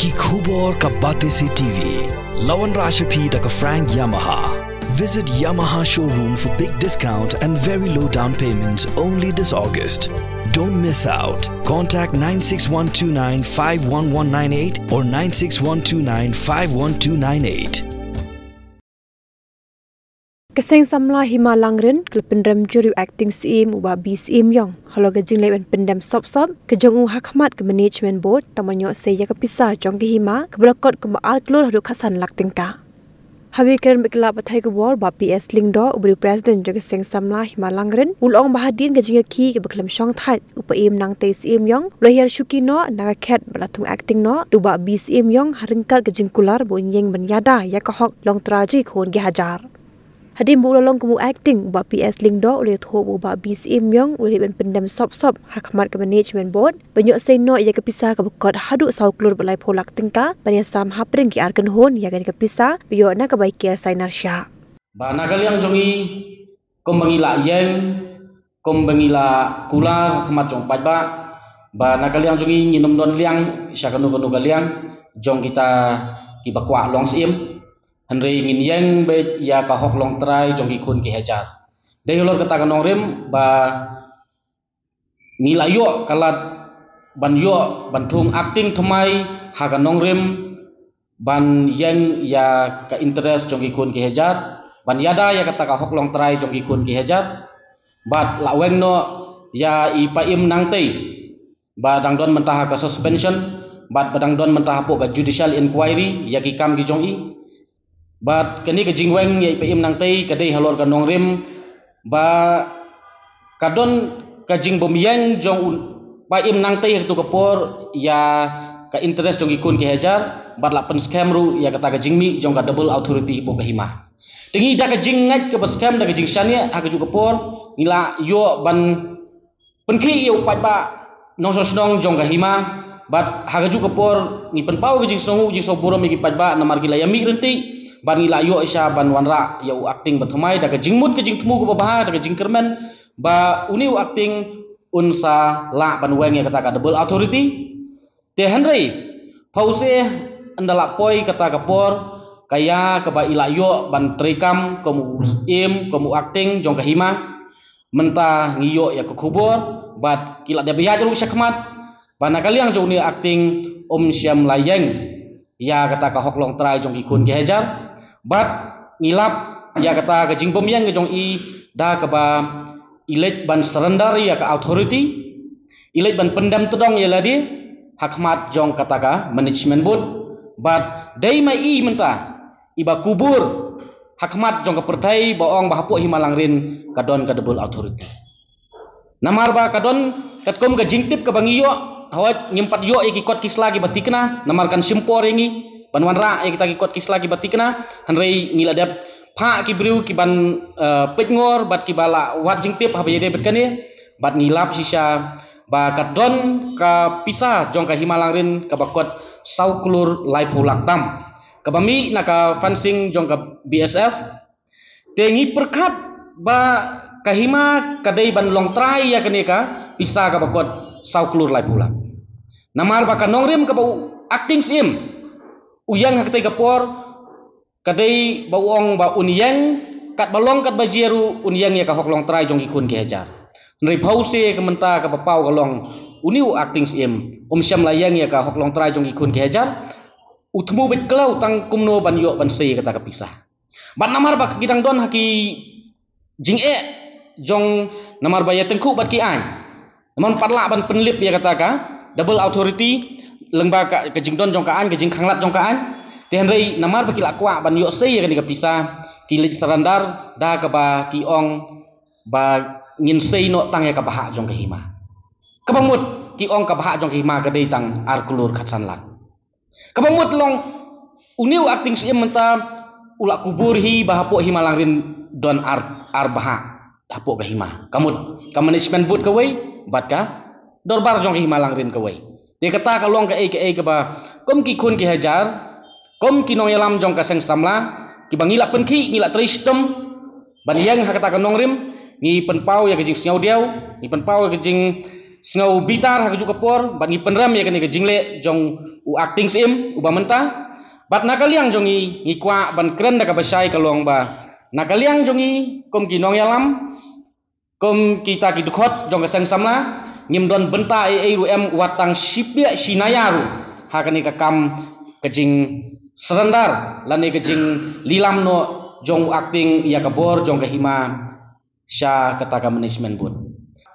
Ki khubor ka bate se TV. Lawan Rashapi da ka Frank Yamaha. Visit Yamaha showroom for big discount and very low down payments only this August. Don't miss out. Contact 96129-51198 or 96129-51298. Keseng samla Himalangren kelependam juri acting CM uba BCM yang halo gajing leban pendam sop-sop kejong hakmat ke management board tamanyo saya kepisah jong ke hima keblokot ke maal kelur hadu kasan laktingka. Habi keren bekla pathai ke war ba PS Lingdo ubri president jong keseng samla Himalangren ulong bahadin gajing ki ke beklam syong that upa im nang te CM yang lahir syukino naga ket belatung acting no uba BCM yang haringkal gajing kular bunyeng benyada ya kahok long traji khon ge hajar. Hadim bulalong kamu acting ba PS Lingdo oleh tho ba BCM yang oleh ben pendam sop-sop hakmat ke management board banyak say no ia kepisah ke bekot hadu sau klur balai polak tingka banya sam hapring ki arkan hon ia kan kepisah biyo na ke baik kia sainarsya ba nagaliang jongi kom bangila yang kom bangila kular hakmat jong pajba ba nagaliang jongi nginum don liang syakanu kanu galiang jong kita ki bakwa long sim Henry ngin yang be ya ka hok long trai jong ki kun ki hajar. Dei lor kata kanong rim ba nila yo kalat ban yo bantung acting thmai ha kanong rim ban yang ya ka interest jong ki kun ki hajar ban yada ya kata ka hok long trai jong ki kun ki hajar bat la weng no ya i pa im nang tei ba dang don mentah ka suspension bat badang don mentah po ka judicial inquiry ya ki kam ki jong i But kini ke jingweng ya ipim nang tei kadai halor kanong rim ba kadon ka jing bomyang jong pa im nang tei tu kapor ya ka interest jong ikun ki hajar bat la pen scam ru ya kata ka jingmi jong ka double authority bo ka hima tingi da ka jing ngat ka scam da ka jing syania ha ka ju kapor nila yo ban penki yo pat ba nong so snong jong ka hima bat ha ka ju kapor ni pen pau ka jing snong jing so boro mi ki pat ba namar gila ya mi renti ban ila yo isya ban wanra ya acting bathmai da ka jingmut ke jingtmu ko bah da ka jingkermen ba uniu acting unsa la ban weng ya kata ka double authority te hanrei pause andala poi kata kapor kaya ka ba ila yo ban trikam komu im komu acting jong ka hima menta ngiyo ya ke kubur bat kila dia biya julu syakmat bana kaliang jong ni acting syam layeng ya kata ka hoklong trai jong ikun ki hajar bat ngilap ya kata ke jing pomyang ke jong i da ke ba ilet ban surrender ya ke authority ilet ban pendam tudong ya ladi hakmat jong kata ka management board bat dai mai i menta iba kubur hakmat jong ke pertai boong bahapo Himalangrin kadon ka double authority namar ba kadon katkom ke jingtip ke bangiyo hawat nyempat yo iki kot kislagi batikna namar kan simpor ini banwan ra ya kita ikut kisla ki batikna hanrei ngila dap pha ki briu ki ban petngor bat ki bala wat jingtip ha yede bet kani bat ngilap sisa ba kadon ka pisah jong ka Himalangrin ka bakot sauklur lai pulak tam ka bami na ka fencing jong ka BSF tengi perkat ba ka hima kadai ban long trai ya kani ka pisah ka bakot sauklur lai pulak namar ba kanong rim ka bau acting sim uyang hak tei kapor kadai bawong ba unyang kat balong kat bajiru unyang ya ka hoklong trai jong ikun ki hajar nri pause ke menta ka papau kalong uniu acting sim syam layang ya ka hoklong trai jong ikun ki hajar utmu bet klau tang kumno ban yo ban sei kata ka pisah ban namar ba gidang don haki jing jong namar ba ya tengku bat ki an namon patla ban penlip ya kata ka double authority lengba ke jingdon jong kaan ke jing khanglat jong kaan tihan rei namar ba kila kwa ban yo sei kan ka pisah ki lit sarandar da ka ba ki ong ba ngin sei no tang ya ka bah jong ka hima kabamut ki ong ka bah jong ka hima ka dei tang ar kulur khatsan lak kabamut long uniu acting sim menta ulak kubur hi bahapo Himalangrin don ar bah hapo ka hima kamut ka management board ka wei bat ka dorbar jong ka Himalangrin ka wei dia kata kalong ke ke ba kom ki kun ki hajar kom ki nong yalam jong ka seng samla ki bangila penki ngila tristem ban yang ha kata kanong rim ni penpau ya ke jing siau diau ni penpau ke jing sengau bitar hak juga por ban ngi penram ya kani ke jingle jong u acting sim uba menta bat nakaliang jongi ngi kwa ban kren da ka basai kalong ba nakaliang jongi kom ki nong yalam kom kita ki dukhot jong ka sang samla ngim don benta ru em watang sipia sinayaru hakani ka kam kejing serandar lani kejing lilam no jong acting ya kabor jong kahima sya kataka management board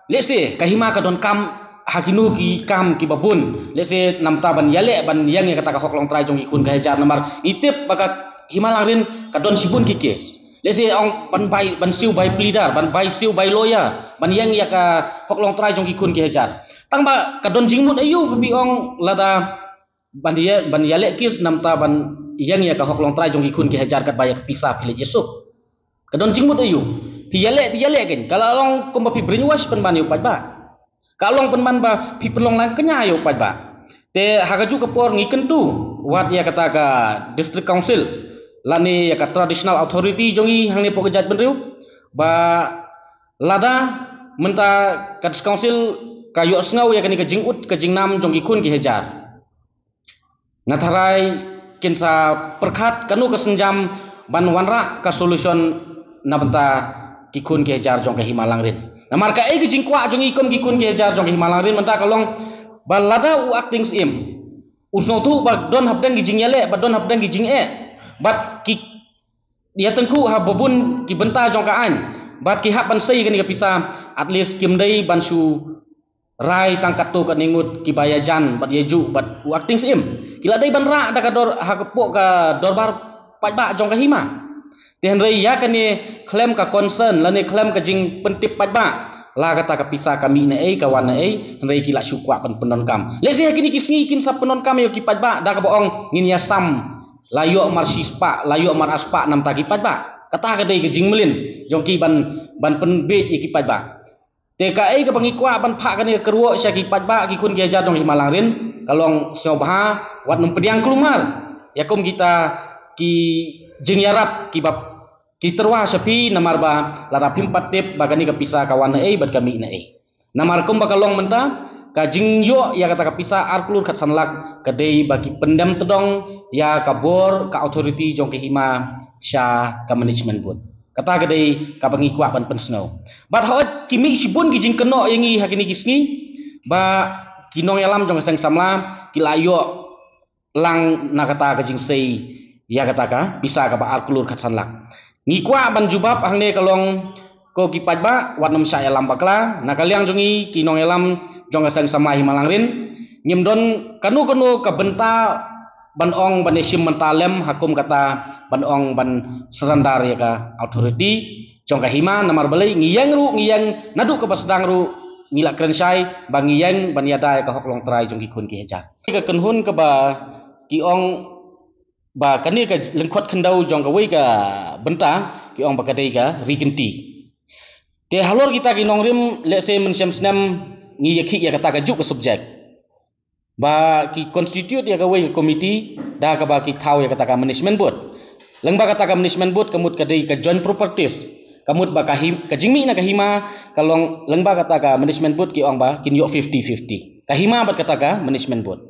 let's say kahima ka don kam hakinu ki kam ki babun let's say namta ban yale ban yang ya kataka hoklong trai jong ikun gajar namar itip baka himalang rin ka don sibun ki kes let's say ong ban siu bai pleader ban bai siu bai lawyer ban yang ya ka hoklong trai jong ikun ki hajar tang ba ka don jingmut ayu bi ong lada ban yale kis namta ban yang ya ka hoklong trai jong ikun ki hajar kat baya pisah pilih Yesuf kadon jingmut ayu pi yale gen kalau long kumba pi brainwash pen ban yu pat ba kalau pen ban ba pi pelong lang kenya yu pat ba te hagaju ka por ngiken tu wat ya kata ka district council lani ya ka traditional authority jongi hangni pokejat benriu ba lada menta ka district council kayu asngau ya kani ka jingut ka jingnam jong ikun ki hajar ngatharai kinsa perkhat kanu kesenjam ban wanra ka solution nabenta kikun ki hajar jong ka himalang rin namar ka ai jingkwa jong ikom kikun ki hajar jong ka himalang rin menta kalong balada u acting sim usno tu ba don habdan gi jingyale ba don habdan gi jing'e bat ki dia tengku ha bobun ki benta jong ka an bat ki hab ban sei kan ka pisa at least kim dei ban su rai tangkat tu kat ningut ki bayajan bat yeju bat u acting sim kila dai ban ra da ka dor ha kepok ka dorbar pat ba jong ka hima tihan rei ya kan ni claim ka concern la ni claim ka jing pentip pat ba la kata ka pisa kami na ai kawan na ai rei kila syukwa pen penon kam le se kini kisngi kin sa penon kam yo ki pat ba da ka boong ngin ya sam layo mar sispa layo mar aspa nam ta ki pat ba kata ka dei ka jing melin jong ki ban pen be ki pat ba te ka ai ka pangikwa ban pha ka ni keruo sya ki pat ba ki kun ki ajar jong himalang rin kalong snobha wat num pediang kelumar ya kom kita ki jing yarap ki bab ki terwa sepi namar ba larap himpat tip bagani ka pisa kawan na ai bat kami na ai namar kom bakalong menta ka jing yo ya kata ka pisa arklur kat sanlak kadei bagi pendam tedong ya kabor ka authority jong ke hima sya ka management board kata kadei ka pangikwa ban pensno bat hot kimi sibun ki jing keno yangi hakini kisni ba kinong yalam jong sang samla kilayo lang nakata ka jing sei ya kata ka pisa ka ba arklur kat sanlak ngikwa ban jubab hangne kalong ko kipat ba wat nom sa yalam bakla nakaliang jongi kinong yalam jong sang sama himalang rin ngimdon kanu ka benta ban ong ban esim mentalem hakum kata ban ong ban serandar ya ka authority jong ka hima namar balai ngiyang nadu ka basdang ru ngilak krensai bang ngiyang ban yada ya ka hoklong trai jong kikun ki heja ka kenhun ka ba ki ong ba kani ka lengkot kendau jong ka wei ka benta ki ong bakadei ka rigenti te halor kita ki nongrim le se mensiam snam ngi yakhi ya kata ka juk ka subjek ba ki constitute ya ka wei committee da ka ba ki thau ya kata ka management board lengba kata ka management board kamut kadei ka joint properties kamut ba ka jingmi na ka hima kalong lengba kata ka management board ki ong ba kin yo 50-50 ka hima bat kata ka management board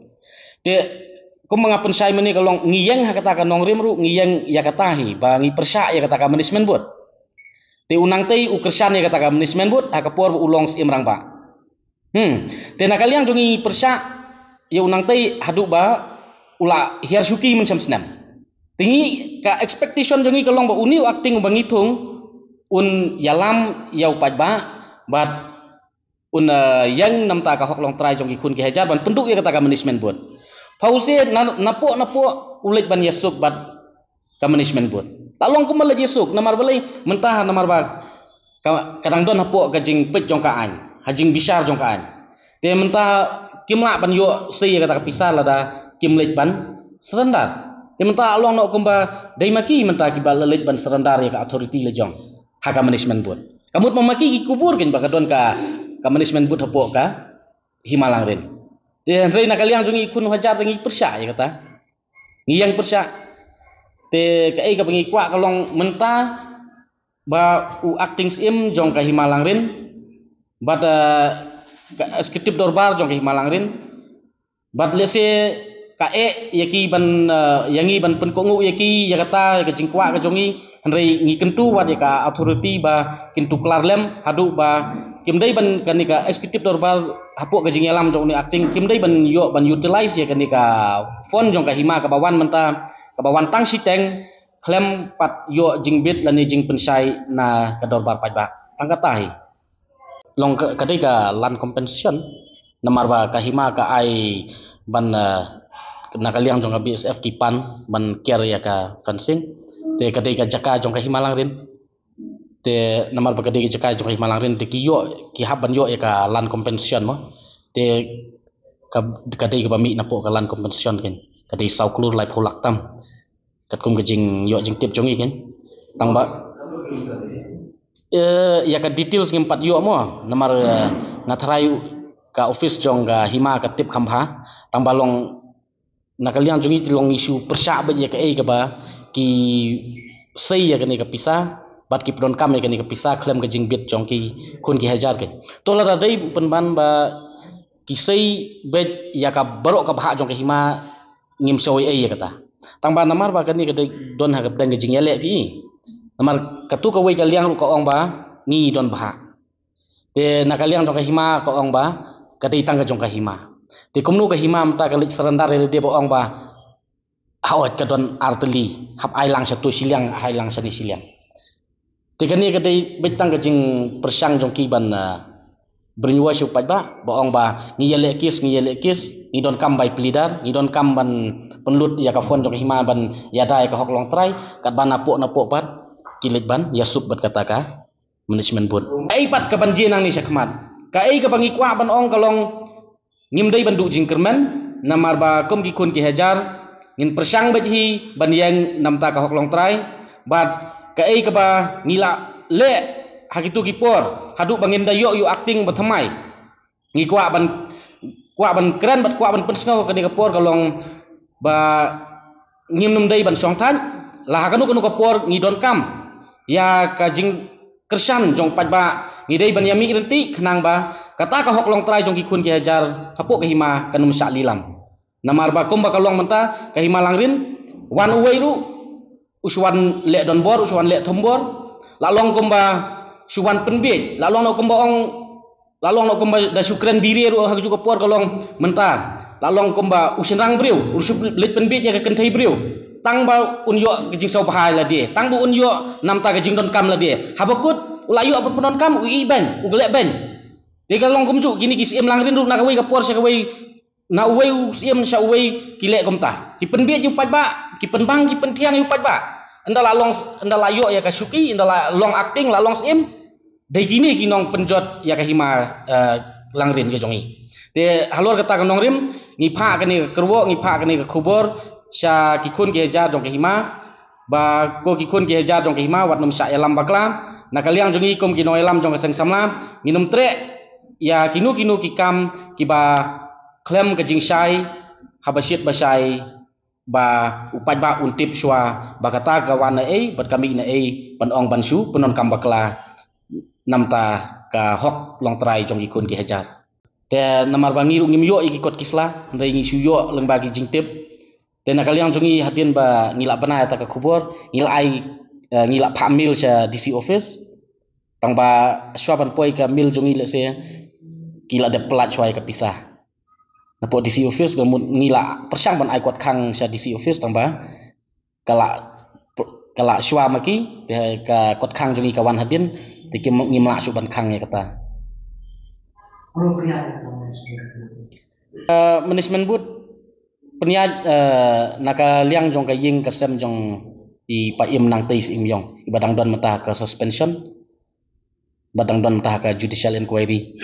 te kung mga pensay man ni kalong ngiyang hakata ka nongrim ru ngiyang ya katahi ba ngi persya ya kata ka management board te unang tei ukersan ya kata ka management board akapor ulong imrang ba te nakaliang jongi persya ya unang tei hadu ba ula hiarsuki mensam senam tingi ka expectation jongi kalong ba uniu acting ba ngitung un yalam ya upat ba bat un yang namta ka hoklong trai jongi kun ki hajar ban penduk ya kata ka management board pause napo ulit ban yesuk bat ka management board talong ko mala yesuk namar balai mentah namar ba kadang don napo ka jing pet jong ka an hajing bisar jong ka an te mentah kimla ban yo sei kata ka pisar lada kimlet ban serandar te mentah along no kumba dai maki mentah ki balalit ban serandar ya ka authority le jong ha ka management board kamut memaki ki kubur kin ba ka don ka management board hapo ka himalang rin te rei nakaliang jongi kun hajar tengi persya ya kata ngiyang persya te ka ai ka pangikwa kalong menta ba u acting sim jong ka himalang rin bat eksekutif dorbar jong ke Himalang rin bat lese ka yaki ban yangi ban penkongu yaki yakata ke jingkwa ke jongi henrei ngi kentu wat ka authority ba kintu klarlem hadu ba kimdai ban kanika eksekutif dorbar hapuk ke jingelam jong ni acting kimdai ban utilize ya kanika fon jong ka hima ka bawan menta ka bawan tang siteng klem pat yo jingbit lani jing pensai na ka dorbar pajba tangkatai long kadai land compensation namar ba kahima ka ai ban nakaliang jong ka BSF kipan ban care ya ka fencing te kadai ka jaka jong ka himalang rin te namar ba kadai ka jaka jong ka himalang rin te ki haban yo ya ka land compensation mo te kadai ka bami napo ka land compensation ken kadai sau klur lai pholak tam kat kum ka jing yo jing tip jong i ken tang ba ya ka details ngimpat yo mo namar natrai ka office jong ga hima ka tip khamha tang balong nakaliang jongi tilong isu persya ba ya ka ka ba ki sei ya ka ni ka pisa bat ki pron kam ya ka ni ka pisa klem ka jing bit jong ki kun ki hajar ke to la dai penban ba ki sei bet ya ka barok ka bha jong ka hima ngim soi ya kata tang ba namar ba ka ni ka don ha ka dang jing ya le pi namar katu ka wei ka liang ka ong ba ni don bah te nakaliang jong ka hima ka ong ba ka dei tang ka jong ka hima te kumnu ka hima mta ka lik serandar de ba ong ba hawat ka don arteli hap ai lang satu siliang ai lang sani siliang te ka ni ka dei betang ka jing persang jong ki ban berinwa shu pajba ba ong ba ni yele kis ni don kam bai pelidar ni don kam ban penlut ya ka fon jong hima ban ya dai ka hok long trai kat ban napok pat kilit ban ya sub bat kata ka management board ai pat ka ban jinang ni sakmat ka ai ka bangi kwa ban ong kalong ngimdai ban du jingkerman namar ba kom ki kun ki hajar ngin persang bat hi ban yang namta ka hok long trai bat ka ai ka ba ngila le hakitu ki por hadu bangim da yo acting ba thamai ngi kwa ban kran bat kwa ban pensno ka ni ka por kalong ba ngim num dai ban song than la kanu ka por ngi don kam ya ka jing kersan jong pajba ngidei ban yami renti khnang ba kata ka hok long trai jong ki kun ki hajar hapuk ka hima kanum sa lilam namar ba kom ba kalong menta ka hima langrin wan uwei ru uswan le don bor uswan le thombor la long kom ba suwan penbit la long no kom ba ong la long no kom ba da sukran biri ru ha ju ka por kalong menta la long kom ba usinrang briu usup let penbit ya ka kenthai briu tang ba unyo gijing sau bahai la dia tang bu unyo namta gijing don kam la dia habakut ulayu apa penon kam ui ben uglek ben dia kalong kumju gini kis em langrin ru na kawai ka por sa kawai na uwei em sa uwei kilek komta ki penbiet ju pajba ki penbang ki pentiang ju pajba andala yo ya ka suki andala long acting la long em dai gini kinong penjot ya ka hima langrin ke jongi te halor kata kanong rim ngi pha ka ni kerwo ngi pha ka ni ka khubor sya kikun ke hajar jong ke hima ba ko kikun ke hajar jong ke hima wat num sa elam bakla nakaliang jongi kom ki no elam jong ke seng samla nginum tre ya kinu kikam ki ba klem ke jingsai habasit basai ba upaj ba untip shwa ba kata kawan bat kami na ban ong bansu penon kam bakla namta ka hok long trai jong kikun ke hajar te namar bangi ngim yo iki kot kisla ndai ngi suyo leng bagi jingtip te nakaliang jongi hadin ba ngila bana ta ka khubor ngila pha mil sa DC office tang ba swaban poi ka mil jongi le se kila de plat swai ka pisah napo DC office ka ngila persang ban ai kot khang sa DC office tang ba kala shwa maki de ka kot khang jongi kawan hadin te ki ngimla su ban khang ya kata management board peniat naka liang jong ka ying ka sem jong i pa im nang teis im yong ibadang don mata ka suspension badang don mata ka judicial inquiry